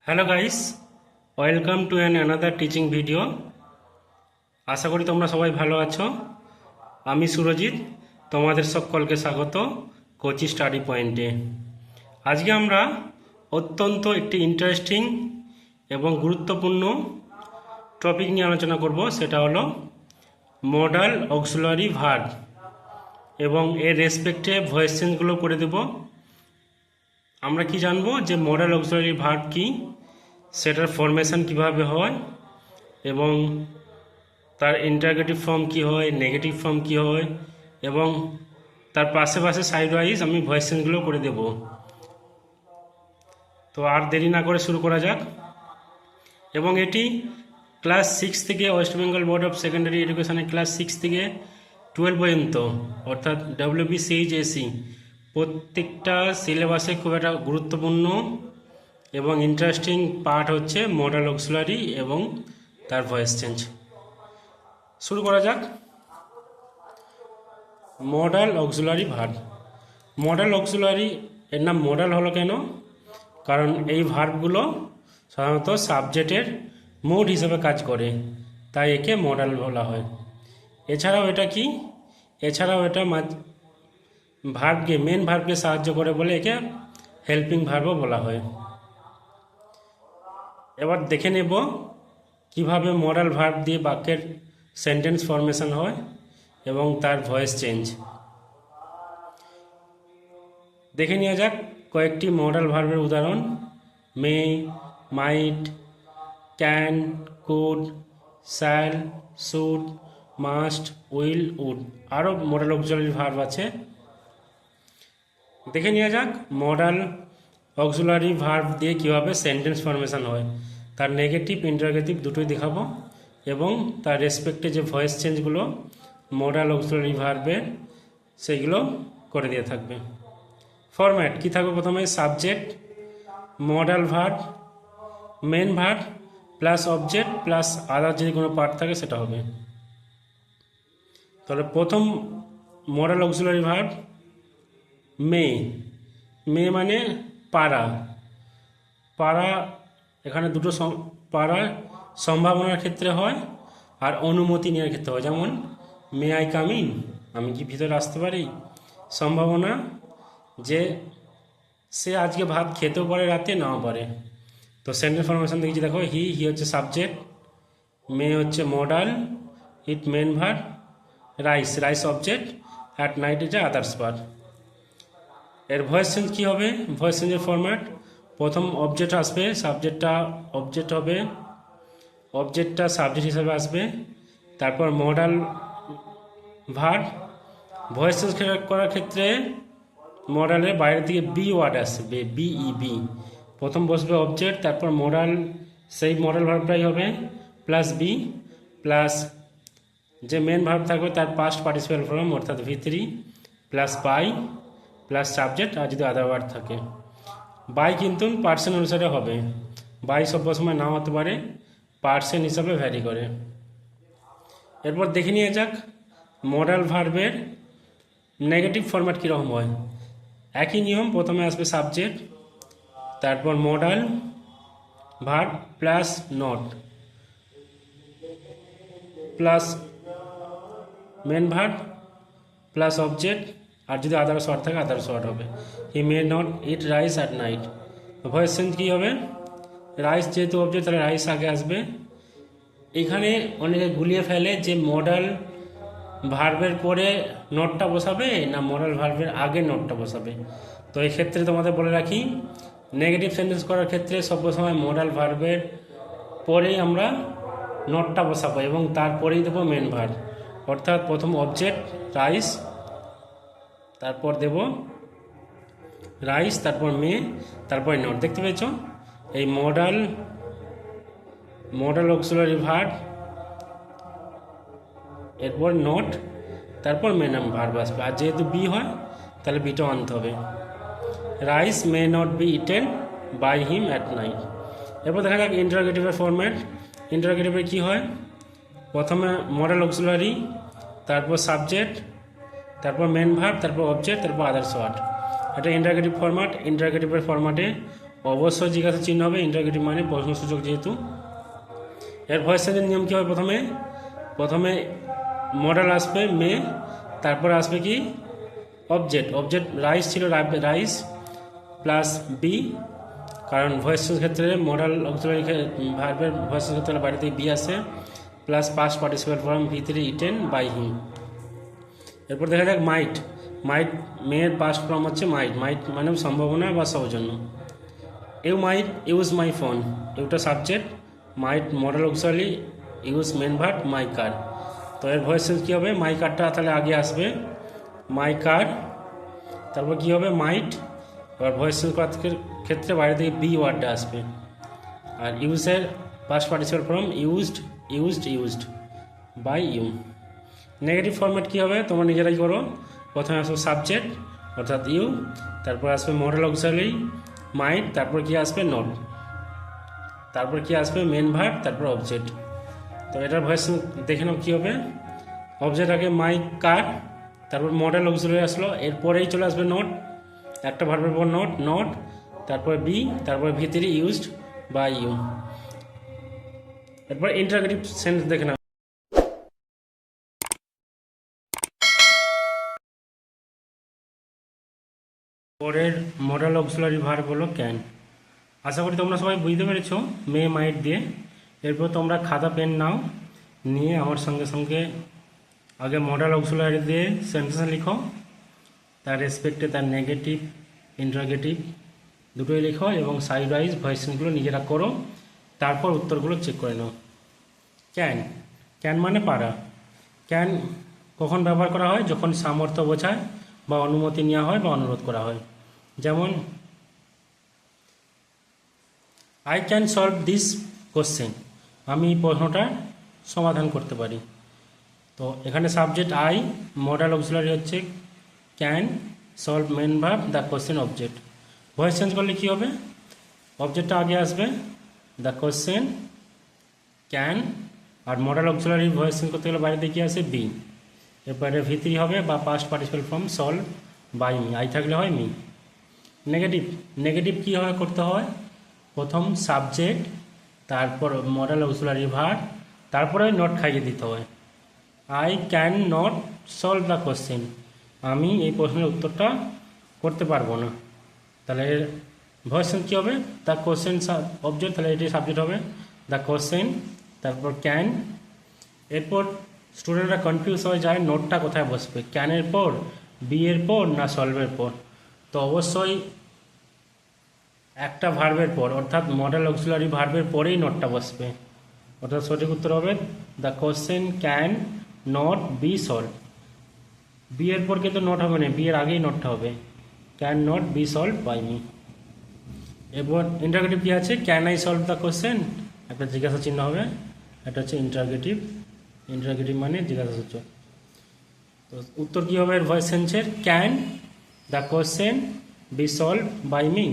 Hello guys, welcome to another teaching video. আশা করি তোমরা সবাই ভালো আছো। আমি সুরজিৎ, তোমাদের সকলকে স্বাগত কোচি স্টাডি পয়েন্টে। আজকে আমরা অত্যন্ত একটি ইন্টারেস্টিং এবং গুরুত্বপূর্ণ টপিক নিয়ে আলোচনা করব, সেটা হলো মডাল অক্সিলারি ভার্ব এবং এর রেসপেক্টে ভয়েস চেঞ্জগুলো করে দেব। আমরা কি জানবো যে মডাল অক্সিলারি ভার্ব কি, সেটার ফরমেশন কিভাবে হয় এবং তার ইন্টারগেটিভ ফর্ম কি হয়, নেগেটিভ ফর্ম কি হয়, এবং তার পাশে পাশে সাইড ওয়াইজ আমি ভয়েস চেঞ্জগুলো করে দেব। তো আর দেরি না করে শুরু করা যাক। এবং এটি ক্লাস 6 থেকে West Bengal board of secondary এডুকেশনের ক্লাস 6 থেকে 12 পর্যন্ত, অর্থাৎ WBCHSE প্রত্যেকটা সিলেবাসে খুব একটা গুরুত্বপূর্ণ এবং ইন্টারেস্টিং পার্ট হচ্ছে মডাল অক্সিলারি এবং তার ভয়েস চেঞ্জ। শুরু করা যাক। Modal auxiliary verb. Modal auxiliary এর নাম মডাল হলো কেন? কারণ এই ভার্বগুলো সাধারণত সাবজেক্টের মোড হিসেবে কাজ করে, তাই একে মডাল বলা হয়। এছাড়াও এটা কি, এছাড়াও এটা ভার্বকে, মেন ভার্বকে সাহায্য করে বলে একে হেল্পিং ভার্বও বলা হয়। এবার দেখে নেব কিভাবে মডাল ভার্ব দিয়ে বাক্যের সেন্টেন্স ফরমেশন হয় এবং তার ভয়েস চেঞ্জ। দেখে নেওয়া যাক কয়েকটি মডাল ভার্বের উদাহরণ। May, might, can, could, shall, should, must, will, would. আরও মডাল অক্সিলারি ভার্ব আছে। দেখে নেওয়া যাক মডাল অক্সিলারি ভার্ব দিয়ে কীভাবে সেন্টেন্স ফরমেশন হয়। তার নেগেটিভ ইন্টারগেটিভ দুটোই দেখাবো এবং তার রেসপেক্টে যে ভয়েস চেঞ্জগুলো মডাল অক্সিলারি ভার্বে সেগুলো করে দিয়ে থাকবে। ফরম্যাট কী থাকবে? প্রথমে subject, modal verb, main verb plus object plus other যদি কোনো পার্ট থাকে সেটা হবে। তাহলে প্রথম modal auxiliary verb may. May মানে পারা। পারা এখানে দুটো পারা সম্ভাবনার ক্ষেত্রে হয় আর অনুমতি নেওয়ার ক্ষেত্রে হয়। যেমন মে আই কাম ইন, আমি কি ভিতরে আসতে পারি? সম্ভাবনা যে সে আজকে ভাত খেতেও পারে, রাতে নাও পারে। তো সেন্টেন্স ফরমেশন দেখছি, দেখো হি হচ্ছে সাবজেক্ট, মে হচ্ছে modal, eat main verb, rice object, at night is others verb. এর ভয়েস চেঞ্জ কী হবে? ভয়েস চেঞ্জের ফরম্যাট, প্রথম অবজেক্ট আসবে, সাবজেক্টটা অবজেক্ট হবে, অবজেক্টটা সাবজেক্ট হিসাবে আসবে, তারপর মডাল ভার্ব। ভয়েস চেঞ্জ করার ক্ষেত্রে মডালের বাইরে থেকে বি ওয়ার্ড আসবে, বিই। প্রথম বসবে অবজেক্ট, তারপর মডাল, সেই মডাল ভার্বটাই হবে প্লাস বি প্লাস যে মেন ভার্ব থাকবে তার পাস্ট পার্টিসিপাল ফর্ম অর্থাৎ V3 plus by plus subject আর যদি আদার ওয়ার্ড থাকে। বাই কিন্তু পার্সেন্ট অনুসারে হবে, বাই সব সময় নাও হতে পারে, পার্সেন্ট হিসাবে ভ্যারি করে। এরপর দেখে নিয়ে যাক মডাল ভার্বের নেগেটিভ ফরম্যাট কীরকম হয়। একই নিয়ম, প্রথমে আসবে সাবজেক্ট, তারপর modal verb plus not plus main verb plus object আর যদি আদার্স ওয়ার্ড থাকে আদার্স ওয়ার্ড হবে। He may not eat rice at night. Voice change কী হবে? রাইস যেহেতু অবজেক্ট তাহলে রাইস আগে আসবে। এখানে অনেকে গুলিয়ে ফেলে যে মডাল ভার্বের পরে নোটটা বসাবে না মডাল ভার্বের আগে নোটটা বসাবে। তো এই ক্ষেত্রে তোমাদের বলে রাখি, নেগেটিভ সেন্টেন্স করার ক্ষেত্রে সবসময় মডাল ভার্বের পরেই আমরা নোটটা বসাবো এবং তারপরেই দেবো মেন ভার্ব। অর্থাৎ প্রথম অবজেক্ট রাইস, তারপর দেব রাইস, তারপর মে, তারপর নোট। দেখতে পেয়েছ এই মডাল অক্সিলারি ভার্ব, এরপর নোট, তারপর মেন ভার্ব আসবে। আর যেহেতু বি হয় তাহলে বিটা আনতে হবে। Rice may not be eaten by him at night. এরপর দেখা যাক ইন্টারোগেটিভের ফরম্যাট। ইন্টারোগেটিভে কী হয়? প্রথমে মডাল অক্সিলারি, তারপর সাবজেক্ট, তারপর মেন ভার্ব, তারপর অবজেক্ট, তারপর আদার্স ওয়ার্ড। এটা ইন্টারোগেটিভ ফরম্যাট। ইন্টারোগেটিভের ফরম্যাটে অবশ্যই জিজ্ঞাসা চিহ্ন হবে, ইন্টারোগেটিভ মানে প্রশ্নসূচক যেহেতু। এর ভয়েস চেঞ্জের নিয়ম কী হবে, প্রথমে মডেল আসবে মে, তারপরে আসবে কি অবজেক্ট রাইস ছিল রাইস প্লাস বি, কারণ ভয়েসের ক্ষেত্রে মডেল অক্সিলারি ভার্বের ভয়েসের ক্ষেত্রে বাইরে থেকে বি আসে, plus past participle form V3 eaten by him. এরপর দেখা যাক মাইট মেয়ের পাস্ট ফর্ম হচ্ছে মাইট মানে সম্ভাবনা বা সৌজন্য। You might use my phone, ইউটা subject, might model auxiliary, use main verb my car. তো এর ভয়েস কী হবে, মাই কারটা তাহলে আগে আসবে, মাই কার, তারপর কী হবে মাইট, এবার ভয়েস করার ক্ষেত্রে বাইরে থেকে বি ওয়ার্ডটা আসবে। আর ইউজের past participle form used by you. Negative format কী হবে তোমরা নিজেরাই করো, প্রথমে আসবে সাবজেক্ট অর্থাৎ ইউ, তারপর আসবে মডেল অক্সিলারি মাইট, তারপর কি আসবে নট, তারপর কি আসবে মেন ভার্ব, তারপর অবজেক্ট। তো এটার ভয়েস দেখে নাও কী হবে, অবজেক্ট আগে মাই কার, তারপর মডেল অক্সিলারি আসলো, এরপরেই চলে আসবে নট, একটা ভার্বের পর নট, তারপর বি, তারপর V3 ইউজড বাই ইউ। এরপর ইন্টারোগেটিভ সেন্টেন্স দেখে নাও। পরের মডেল অক্সিলারি ভার্ব হলো ক্যান। আশা করি তোমরা সবাই বুঝতে পেরেছো মে মাইট দিয়ে। এরপর তোমরা খাতা পেন নাও, নিয়ে আমার সঙ্গে আগে মডেল অক্সিলারি দিয়ে সেন্টেন্স লিখো, তার রেসপেক্টে তার নেগেটিভ ইন্টারোগেটিভ দুটোই লিখো এবং সাইড ওয়াইজ ভয়েসগুলো নিজেরা করো, তারপর উত্তরগুলো চেক করে নাও। ক্যান মানে পারা। ক্যান কখন ব্যবহার করা হয়, যখন সামর্থ্য বোঝায় বা অনুমতি নেওয়া হয় বা অনুরোধ করা হয়। যেমন I can solve this question, আমি এই প্রশ্নটার সমাধান করতে পারি। তো এখানে সাবজেক্ট আই, মডেল অক্সিলারি হচ্ছে can, solve main verb, the question object. Voice change করলে কী হবে, অবজেক্টটা আগে আসবে দ্য কোশ্চেন ক্যান, আর মডেল অক্সিলারি ভয়েস চেঞ্জ করতে গেলে বাইরে দিয়ে কী আসে বি, এরপরে V3 হবে বা past participle form solve by me, I থাকলে হয় মি। নেগেটিভ কী হয় করতে হয়, প্রথম সাবজেক্ট, তারপর মডেল অক্সিলারি ভার্ব, তারপরে নট খাইয়ে দিতে হয়। I can not solve the question, আমি এই প্রশ্নের উত্তরটা করতে পারবো না। তাহলে ভয়েস কী হবে, দ্য কোশ্চেন অবজেক্ট, তাহলে এটি সাবজেক্ট হবে দ্য কোশ্চেন, তারপর ক্যান। এরপর স্টুডেন্টরা কনফিউজ হয়ে যায় নোটটা কোথায় বসবে, ক্যানের পর, বি এর পর না সলভের পর। তো অবশ্যই একটা ভার্বের পর অর্থাৎ মডেল অক্সিলারি ভার্বের পরেই নোটটা বসবে, অর্থাৎ সঠিক উত্তর হবে the question can not be solve. Be এর পর কিন্তু নোট হবে না, বি এর আগেই নোটটা হবে, can not be solve by me. এরপর ইন্টারোগেটিভ কী আছে, can I solve the question, একটা জিজ্ঞাসা চিহ্ন হবে, এটা হচ্ছে ইন্টারোগেটিভ মানে জিজ্ঞাসা সূচক। তো উত্তর কী হবে এর ভয়েস চেঞ্জের, can the question be solve by me.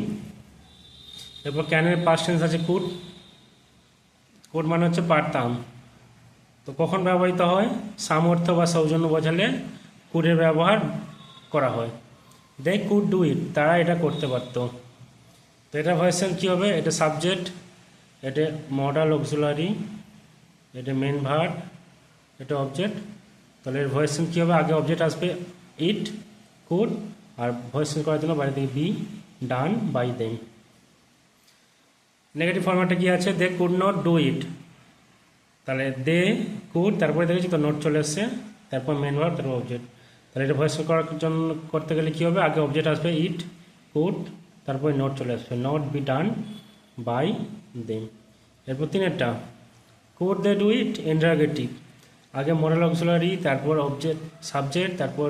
এরপর ক্যানের পাস্ট টেন্স আছে কুড মানে হচ্ছে পারতাম। তো কখন ব্যবহৃত হয়, সামর্থ্য বা সৌজন্য বোঝালে কুডের ব্যবহার করা হয়। দে কুড ডু ইট, তারা এটা করতে পারত। তো এটা ভয়েস চেঞ্জ কী হবে, এটা সাবজেক্ট, এটা মডেল অক্সিলারি, এটা মেন ভার্ব, এটা অবজেক্ট। তাহলে এর ভয়েস চেঞ্জ কী হবে, আগে অবজেক্ট আসবে ইট কুড, আর ভয়েস চেঞ্জ করার জন্য বাইরে থেকে be done by them. Negative ফরম্যাটে কী আছে, they could not do it, তাহলে দে কুড, তারপরে দেখেছি তো নোট চলে এসছে, তারপর মেন ভার্ব, তারপর অবজেক্ট। তাহলে এটা ভয়েস করার জন্য করতে গেলে কী হবে, আগে অবজেক্ট আসবে ইট কুড, তারপরে নোট চলে আসবে not be done by them. এরপর তিনেরটা could they do it, interrogative, আগে মডেল অক্সিলারি, তারপর অবজেক্ট সাবজেক্ট, তারপর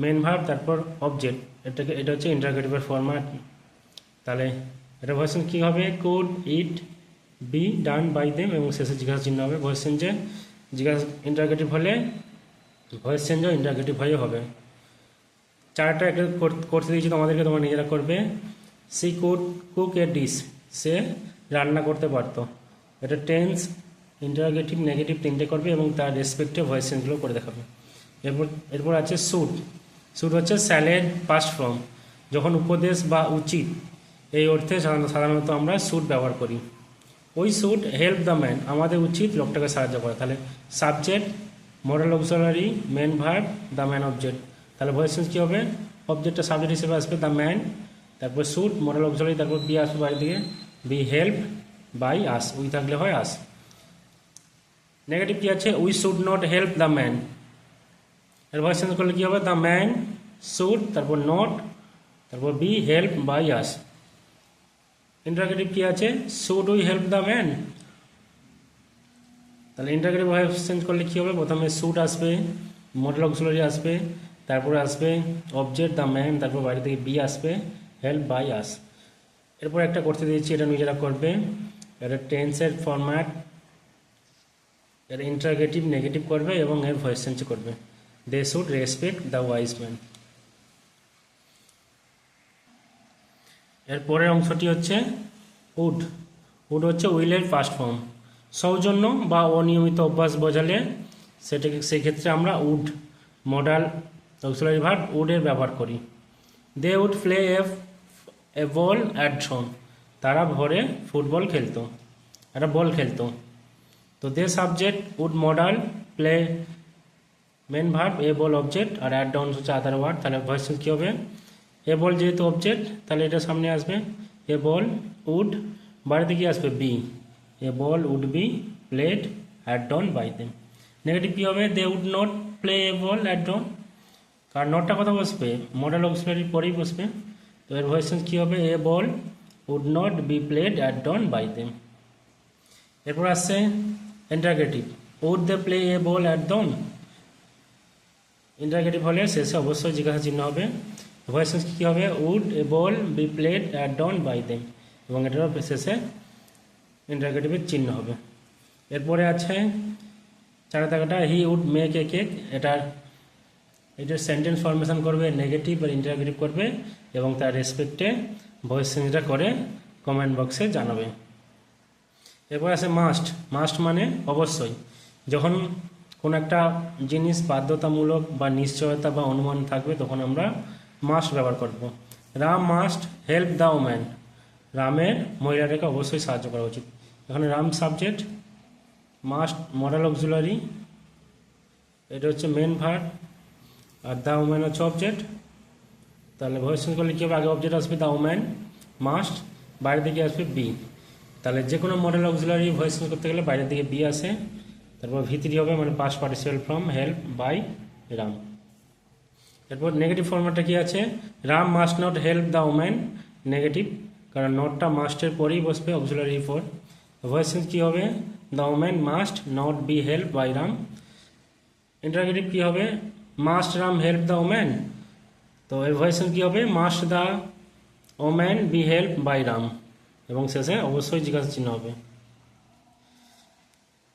মেন ভার্ব, তারপর অবজেক্ট। এটা হচ্ছে ইন্টারোগেটিভের ফরম্যাট। তাহলে এটা ভয়েস কী হবে, could it be done by them, এবং শেষে জিজ্ঞাসা চিহ্ন হবে। ভয়েস চেঞ্জে ইন্টারোগেটিভ হলে ভয়েস চেঞ্জও ইন্টারোগেটিভ হয়ে হবে। চারটা একটা করতে দিয়েছি তোমাদেরকে, তোমরা নিজেরা করবে। She could cook a dish, সে রান্না করতে পারতো। এটা টেন্স, ইন্টারোগেটিভ, নেগেটিভ তিনটে করবে এবং তার রেসপেক্টে ভয়েস চেঞ্জগুলো করে দেখাবে। এরপর আছে শুড হচ্ছে স্যালেড পাস্ট ফর্ম, যখন উপদেশ বা উচিত এই অর্থে সাধারণত আমরা শুড ব্যবহার করি। We should help the man, আমাদের উচিত লোকটাকে সাহায্য করা। তাহলে subject, modal auxiliary, main verb, the man object. তাহলে ভয়েস চেঞ্জ কী হবে? অবজেক্টটা সাবজেক্ট হিসেবে আসবে দ্য ম্যান, তারপর শুড মডেল অক্সিলারি, তারপর বি আসবে বাইরে দিকে, be help by us, we থাকলে হয় আস। নেগেটিভ কী আছে? We should not help the man. এর ভয়েস চেঞ্জ করলে কী হবে? দ্য ম্যান শুড, তারপর নট, তারপর be help by us. Interrogative কী আছে? Should we help the man. তাহলে ইন্টারগেটিভ ভয়েস চেঞ্জ করলে কী হবে? প্রথমে শুড আসবে, মডেল অক্সিলারি আসবে, তারপরে আসবে অবজেক্ট দ্য ম্যান, তারপর বাইরে থেকে বি আসবে হেল্প বাই আস। এরপর একটা করতে দিয়েছি, এটা নিজেরা করবে। এটা টেন্সের ফরম্যাট, এর ইন্টারগেটিভ নেগেটিভ করবে এবং এর ভয়েস চেঞ্জ করবে। They should respect the wise man. এর পরের অংশটি হচ্ছে উড। উড হচ্ছে উইলের ফার্স্ট ফর্ম। সৌজন্য বা অনিয়মিত অভ্যাস বোঝালে সেক্ষেত্রে আমরা উড মডাল অক্সিলারি ভার্ব উডের ব্যবহার করি। They would play a ball at home, তারা ভোরে ফুটবল খেলতো, একটা বল খেলতো। তো they subject, would modal, play main verb, a ball object, আর অ্যাড ডাউন হচ্ছে আদার ওয়ার্ড। তাহলে ভয়েস কী হবে? এ বল যেহেতু অবজেক্ট, তাহলে এটা সামনে আসবে এ বল উড, বাড়িতে কি আসবে? Be, a ball would be played at dawn by them. Negative কী হবে? They would not play a ball at dawn, কারণ নটটা কথা বসবে? মডেল অক্সিলারির পরেই বসবে। তো এর ভয়েস কী হবে? A ball would not be played at dawn by them. এরপর আসছে interrogative, would they play a ball at dawn. Interrogative হলে শেষে অবশ্যই জিজ্ঞাসা চিহ্ন হবে। ভয়েস কী হবে? Would a ball be played at dawn by them, এবং এটার শেষে ইন্টারগেটিভের চিহ্ন হবে। এরপরে আছে চারের দাগাটা, he would make a cake. এটার সেন্টেন্স ফরমেশন করবে, নেগেটিভ আর ইন্টারগেটিভ করবে, এবং তার রেসপেক্টে ভয়েস চেঞ্জটা করে কমেন্ট বক্সে জানাবে। এরপর আছে মাস্ট। মাস্ট মানে অবশ্যই। যখন কোনো একটা জিনিস বাধ্যতামূলক বা নিশ্চয়তা বা অনুমান থাকবে, তখন আমরা মাস্ট ব্যবহার করব। Ram must help the woman, রামের মহিলাটাকে অবশ্যই সাহায্য করা উচিত। এখানে Ram subject, must modal auxiliary, এটা হচ্ছে মেন ভার্ব, আর দ্য ওম্যান হচ্ছে অবজেক্ট। তাহলে ভয়েস চেঞ্জ করলে কী হবে? আগে অবজেক্ট আসবে দ্য ওম্যান, মাস্ট, বাইরের দিকে আসবে বি। তাহলে যে কোনো মডেল অক্সিলারি ভয়েস চেঞ্জ করতে গেলে বাইরের দিকে বি আসে, তারপর ভিতরি হবে, মানে past participle form help by Ram. এরপর নেগেটিভ ফর্মেটটা কী আছে? Ram must not help the woman, negative, কারণ নটটা মাস্টের পরেই বসবে অক্সিলারি ফর। ভয়েস চেঞ্জ কী হবে? The woman must not be help by Ram. Interrogative কী হবে? Must Ram help the woman. তো এর ভয়েস চেঞ্জ কী হবে? Must the woman be help by Ram, এবং শেষে অবশ্যই জিজ্ঞাসা চিহ্ন হবে।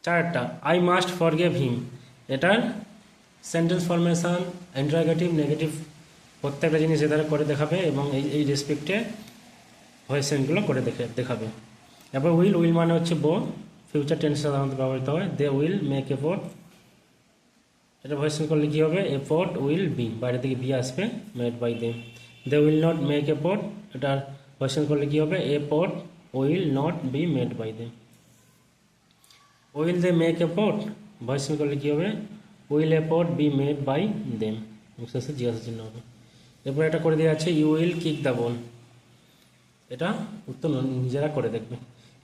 চারটা, আই মাস্ট ফরগিভ হিম। এটার সেন্টেন্স ফরমেশন, ইন্টারগেটিভ নেগেটিভ প্রত্যেকটা জিনিস এধারে করে দেখাবে, এবং এই রেসপেক্টে ভয়েস চেঞ্জগুলো করে দেখাবে। এরপর উইল। উইল মানে হচ্ছে বো, ফিউচার টেন্স সাধারণত ব্যবহৃত হয়। দে উইল মেক এফোর্ট, এটা ভয়েস চেঞ্জ করলে কী হবে? এফোর্ট উইল বি, বাইরে থেকে বি আসবে, made by them. They will not make effort, এটার ভয়েস চেঞ্জ করলে কী হবে? Effort will not be made by them. Will they make effort, voice change করলে কী হবে? Will effort be made by them, শেষে জিজ্ঞাসা চিহ্ন হবে। এরপর এটা করে দেওয়া আছে you will kick the ball, এটা উত্তর নিজেরা করে দেখবে।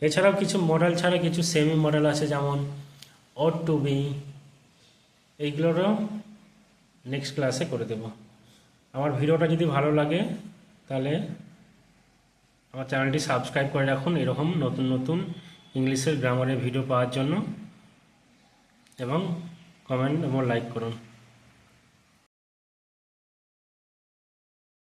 এছাড়াও কিছু মডেল ছাড়া কিছু সেমি মডেল আছে, যেমন অট টু বি, এইগুলোরও নেক্সট ক্লাসে করে দেব। আমার ভিডিওটা যদি ভালো লাগে তাহলে আমার চ্যানেলটি সাবস্ক্রাইব করে রাখুন এরকম নতুন নতুন ইংলিশের গ্রামারের ভিডিও পাওয়ার জন্য, এবং কমেন্ট এবং লাইক করুন।